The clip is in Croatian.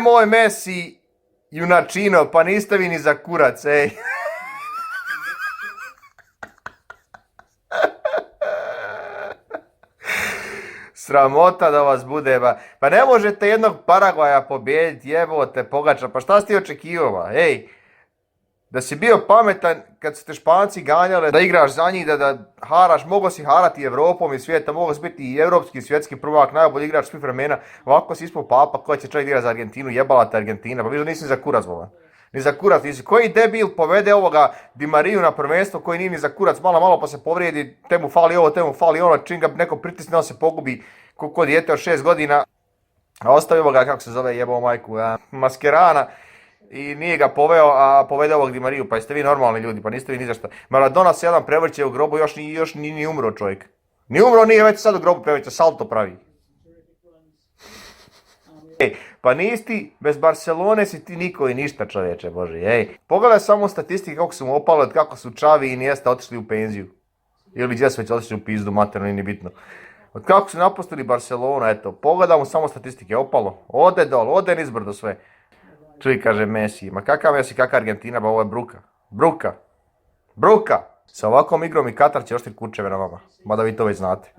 Moj Messi, junačino, pa niste vi ni za kurac, ej. Sramota da vas bude, pa ne možete jednog Paragvaja pobijediti, jebote, pogača, pa šta si ti očekivao, ej? Da si bio pametan kad su te Španci ganjali da igraš za njih, da haraš, mogo si harati Evropom i svijetom, mogo si biti i europski, svjetski prvak, najbolji igrač svih vremena, ovako si ispao papa, koja će čovjek igrati za Argentinu, jebala te Argentina, pa vidio nisi za kurac, vola. Ni za kurac, nisi. Koji debil povede ovoga Di Mariju na prvenstvo koji nije ni za kurac, malo pa se povrijedi, te mu fali ovo, te mu fali ono, čim ga neko pritisne, on se pogubi ko dijete od 6 godina, a ostavimo ga, kako se zove, jebao majku, Mascherana, i nije ga poveo, a povede ovog Di Mariju, pa jeste vi normalni ljudi, pa niste vi ni za šta. Maradona se jedan prevrće u grobu, još ni umro čovjek. Ni umro, nije već sad u grobu prevrće, salto pravi. Pa nisi ti, bez Barcelone si ti niko i ništa čovječe, bože, ej. Pogledaj samo statistike kako su mu opale, kako su Xavi i Iniesta otišli u penziju. Ili gdje su već otišli u pizdu, materno, nije bitno. Od kako su napustili Barcelonu, eto, pogledamo samo statistike, opalo. Ode dol, ode nizbrdo sve. Čuj, kaže Messi, ma kakav Messi, kakva Argentina, ba ovo je bruka. Bruka. Sa ovakvom igrom i Katar će oštiti kurčeve na vama, mada vi to već znate.